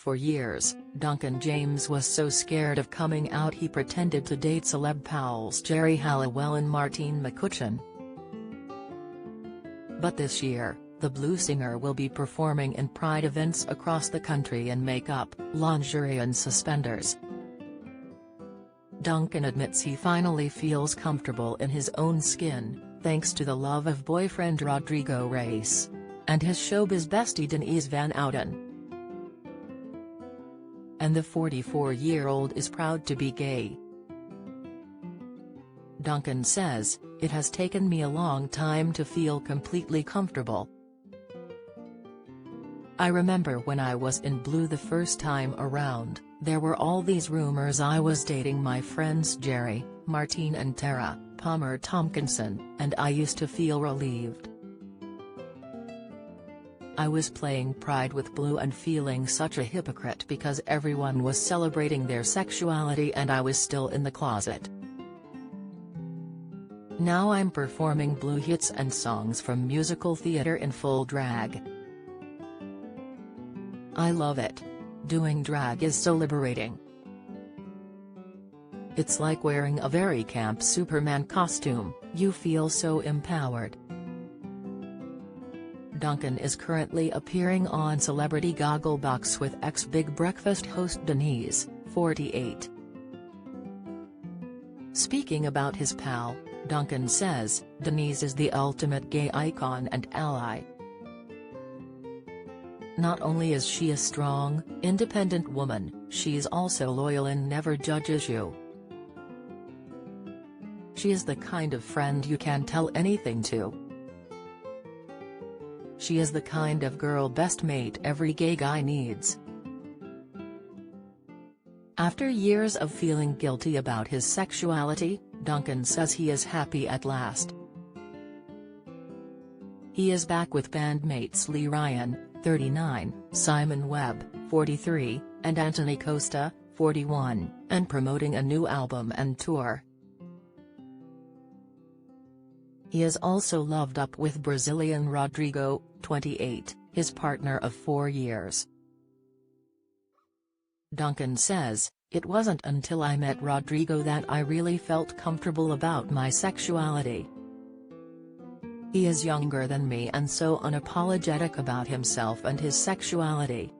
For years, Duncan James was so scared of coming out he pretended to date celeb pals Geri Halwell and Martine McCutcheon. But this year, the blues singer will be performing in Pride events across the country in makeup, lingerie and suspenders. Duncan admits he finally feels comfortable in his own skin, thanks to the love of boyfriend Rodrigo Reis and his showbiz bestie Denise Van Ouden. And the 44-year-old is proud to be gay. Duncan says, "It has taken me a long time to feel completely comfortable. I remember when I was in Blue the first time around, there were all these rumors I was dating my friends Geri, Martine and Tara Palmer Tompkinson, and I used to feel relieved. I was playing Pride with Blue and feeling such a hypocrite because everyone was celebrating their sexuality and I was still in the closet. Now I'm performing Blue hits and songs from musical theater in full drag. I love it. Doing drag is so liberating. It's like wearing a very camp Superman costume, you feel so empowered." Duncan is currently appearing on Celebrity Gogglebox with ex-Big Breakfast host Denise, 48. Speaking about his pal, Duncan says, "Denise is the ultimate gay icon and ally. Not only is she a strong, independent woman, she's also loyal and never judges you. She is the kind of friend you can tell anything to. She is the kind of girl best mate every gay guy needs." After years of feeling guilty about his sexuality, Duncan says he is happy at last. He is back with bandmates Lee Ryan, 39, Simon Webb, 43, and Anthony Costa, 41, and promoting a new album and tour. He is also loved up with Brazilian Rodrigo, 28, his partner of 4 years. Duncan says, "It wasn't until I met Rodrigo that I really felt comfortable about my sexuality. He is younger than me and so unapologetic about himself and his sexuality.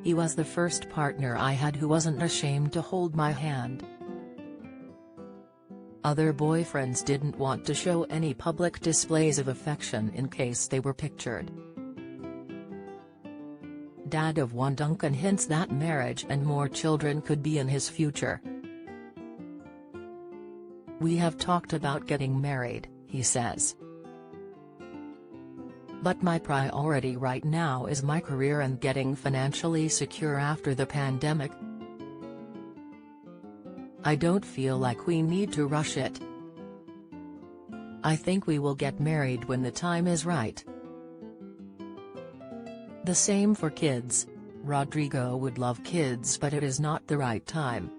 He was the first partner I had who wasn't ashamed to hold my hand. Other boyfriends didn't want to show any public displays of affection in case they were pictured." Dad of one, Duncan hints that marriage and more children could be in his future. "We have talked about getting married," he says. "But my priority right now is my career and getting financially secure after the pandemic. I don't feel like we need to rush it. I think we will get married when the time is right." The same for kids. Rodrigo would love kids but it is not the right time.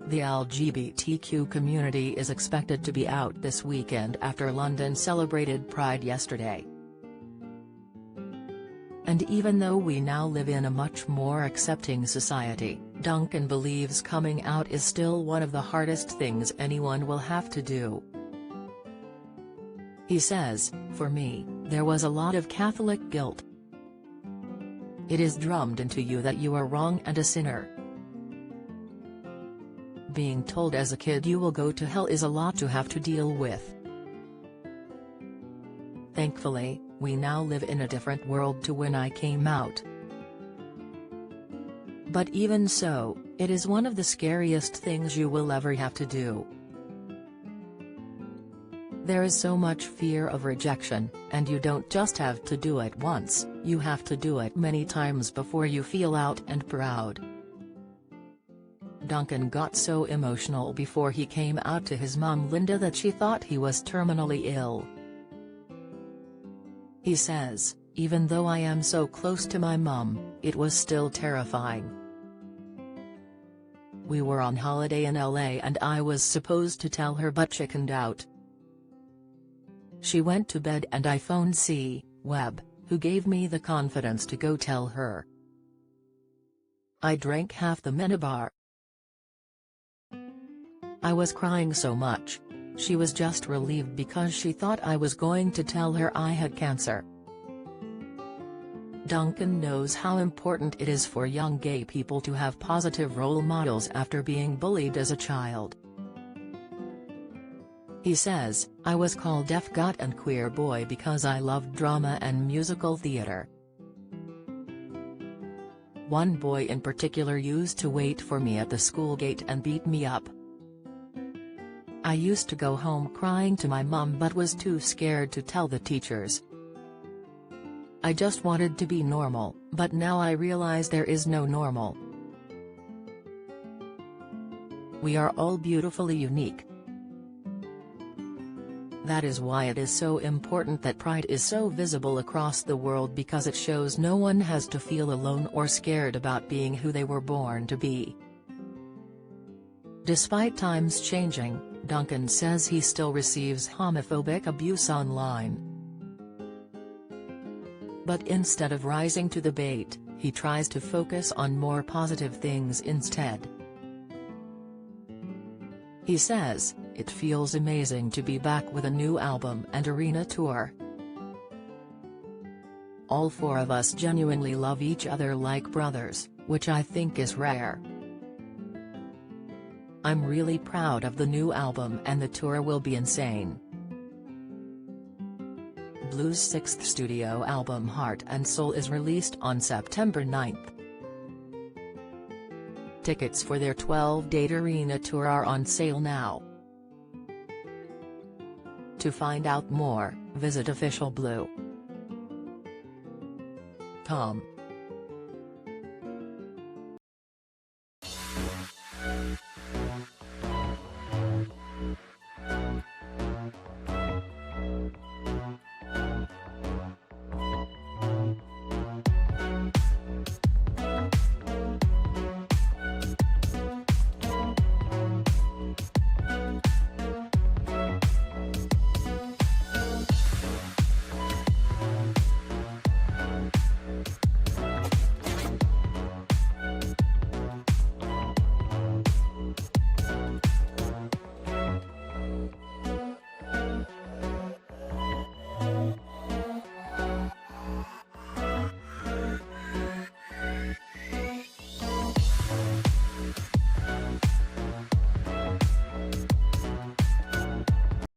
The LGBTQ community is expected to be out this weekend after London celebrated Pride yesterday. And even though we now live in a much more accepting society, Duncan believes coming out is still one of the hardest things anyone will have to do. He says, "For me, there was a lot of Catholic guilt. It is drummed into you that you are wrong and a sinner. Being told as a kid you will go to hell is a lot to have to deal with. Thankfully, we now live in a different world to when I came out. But even so, it is one of the scariest things you will ever have to do. There is so much fear of rejection, and you don't just have to do it once, you have to do it many times before you feel out and proud." Duncan got so emotional before he came out to his mom Linda that she thought he was terminally ill. He says, "Even though I am so close to my mom, it was still terrifying. We were on holiday in LA and I was supposed to tell her but chickened out. She went to bed and I phoned C. Webb, who gave me the confidence to go tell her. I drank half the minibar. I was crying so much. She was just relieved because she thought I was going to tell her I had cancer. Duncan knows how important it is for young gay people to have positive role models after being bullied as a child. He says, "I was called deaf gut and queer boy because I loved drama and musical theater. One boy in particular used to wait for me at the school gate and beat me up. I used to go home crying to my mom but was too scared to tell the teachers. I just wanted to be normal, but now I realize there is no normal. We are all beautifully unique. That is why it is so important that Pride is so visible across the world, because it shows no one has to feel alone or scared about being who they were born to be." Despite times changing, Duncan says he still receives homophobic abuse online. But instead of rising to the bait, he tries to focus on more positive things instead. He says, "It feels amazing to be back with a new album and arena tour. All four of us genuinely love each other like brothers, which I think is rare. I'm really proud of the new album and the tour will be insane." Blue's sixth studio album Heart and Soul is released on September 9th. Tickets for their 12-date arena tour are on sale now. To find out more, visit officialblue.com.